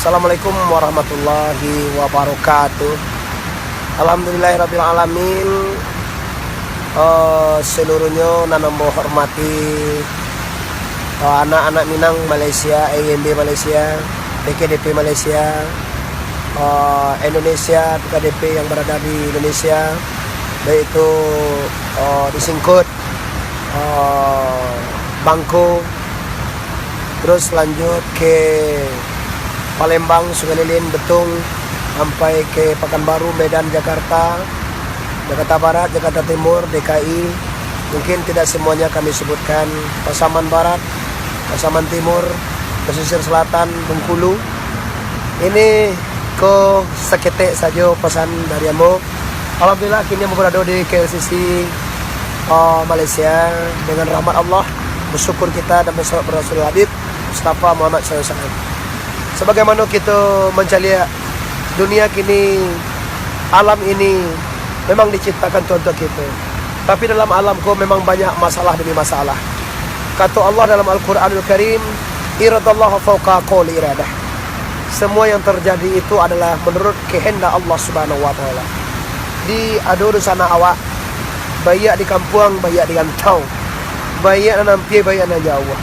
Assalamualaikum warahmatullahi wabarakatuh. Alhamdulillahirrabbilalamin. Seluruhnya nanam hormati anak-anak Minang Malaysia, AMB Malaysia, PKDP Malaysia, Indonesia, PKDP yang berada di Indonesia, baik itu di Singkut, Bangko, terus lanjut ke Palembang, Sungai Lilin, Betung, sampai ke Pekanbaru, Medan, Jakarta, Jakarta Barat, Jakarta Timur, DKI. Mungkin tidak semuanya kami sebutkan. Pasaman Barat, Pasaman Timur, Pesisir Selatan, Bengkulu. Ini ke seketik saja pesan dari Amo. Alhamdulillah kini berada di KLCC Malaysia dengan rahmat Allah. Bersyukur kita dan bersolat Rasul Habib Mustafa Muhammad SAW. Sebagaimana kita mencari dunia kini, alam ini memang diciptakan untuk kita. Tapi dalam alam kau memang banyak masalah demi masalah. Kata Allah dalam Al-Quranul Karim, iradallahu fawqa qawli iradah. Semua yang terjadi itu adalah menurut kehendak Allah Subhanahu wa taala. Di adur sana awak, bayak di kampung, bayak di gantau, bayak nanam pie, bayak nan Jawa,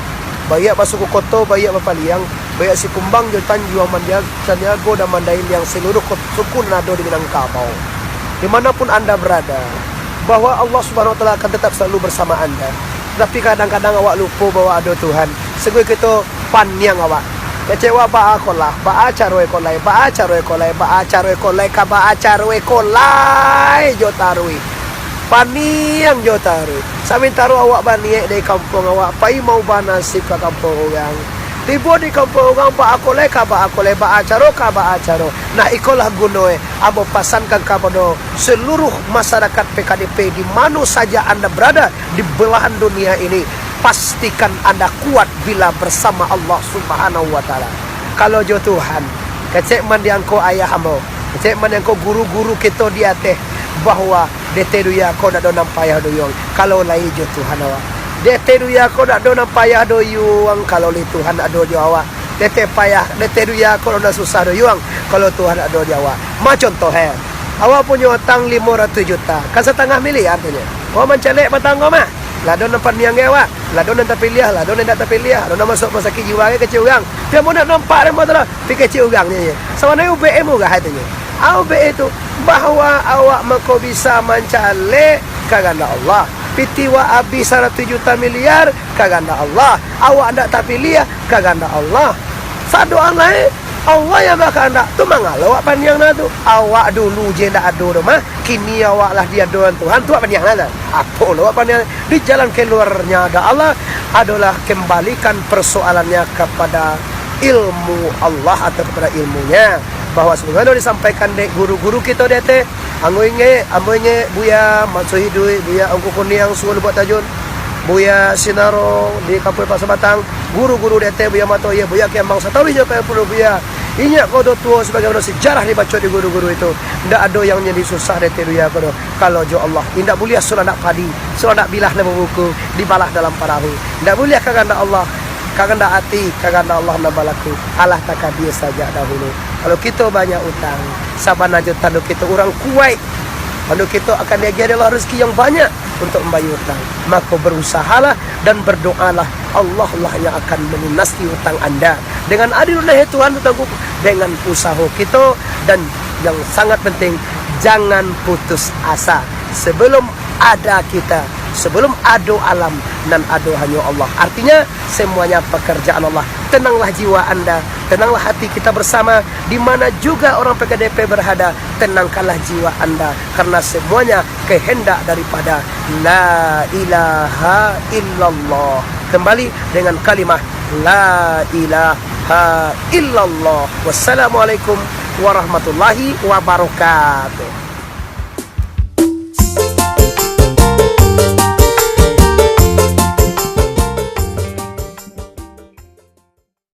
bayak masuk ke kota, bayak berpaliang, bayak si kumbang jotan juang mandiag Sanyago dan Mandain yang seluruh suku nado di Minangkabau. Dimanapun anda berada, bahwa Allah Subhanahu wa taala akan tetap selalu bersama anda. Tapi kadang-kadang awak lupa bahwa ada Tuhan. Segui kita panyang awak. Kecewa ba akolah, ba acarwe kolai, ba acarwe kolai, ba acarwe kolai, ka ba acarwe kolai jotarui. Paniang jotarui. Samin taruh awak baniek dari kampung awak, pai mau banasib ke kampung orang. Tiba di kampung orang ba akolai, ka ba akolai, ba acaro, ka ba acaro. Nah ikolah gunoe, abo pasankan kepada seluruh masyarakat PKDP di mana saja anda berada di belahan dunia ini. Pastikan anda kuat bila bersama Allah Subhanahu wa taala. Kalau jo Tuhan, kecek man diangko ayah hamba, kecek man diangko guru-guru kita di atas bahwa deteruya ko nak do nampayah doyong. Kalau lai jo Tuhan awak. Deteruya ko nak do nampayah doyong kalau li Tuhan ado di awak. Deteruya ko nak susah doyong kalau Tuhan ado di awak. Macam contoh awak punya hutang 500 juta, kan setengah miliar artinya. Awak mencalek batang mah. Ladon nampak niang awak, ladon nak pilih, ladon nak pilih, ladon masuk rumah sakit jiwa ke kecil orang. Dia mau nak nampak dia motor, pi kecil orang ni. Sama na UBM juga katanya. UBM itu bahawa awak mako bisa mencalek kaganda Allah. Pitiwa habis 100 juta miliar kaganda Allah. Awak ndak tak pilih kaganda Allah. Sadoa lain Allah yang bakal nak tu mangalo awak panjang na tu. Awak dulu je ndak ado mah, kini awak lah dia doan Tuhan tu panjang na. Apa lo awak panjang di jalan keluarnya ada Allah adalah kembalikan persoalannya kepada ilmu Allah atau kepada ilmunya. Bahwa sebagaimana disampaikan dek guru-guru kita dete, angoinge buya Matsuhidui, buya Angku Kuniang suul buat tajun, buya Sinaro di Kampung Pasar Batang, guru-guru dete buya Matoya, buya Kembang Satawinya kayak perlu buya. Inyak kau tua sebagaimana sejarah dibaca di guru-guru itu. Ndak ada yang jadi susah dete dia kau. Kalau jo Allah, indak boleh surah nak padi, surah nak bilah dalam buku, dibalah dalam perahu. Ndak boleh kaganda Allah, kaganda hati, kaganda Allah nabalaku. Allah takadir saja dahulu. Kalau kita banyak utang, sabana juta kita orang Kuwait. Lalu kita akan diajar Allah rezeki yang banyak untuk membayar hutang. Maka berusahalah dan berdoalah, Allah lah yang akan melunasi hutang anda. Dengan adilullah Tuhan hutang dengan usaha kita. Dan yang sangat penting, jangan putus asa. Sebelum ada kita, sebelum ada alam dan ada hanya Allah. Artinya semuanya pekerjaan Allah. Tenanglah jiwa anda, tenanglah hati kita bersama. Di mana juga orang PKDP berada, tenangkanlah jiwa anda, karena semuanya kehendak daripada la ilaha illallah. Kembali dengan kalimah la ilaha illallah. Wassalamualaikum warahmatullahi wabarakatuh.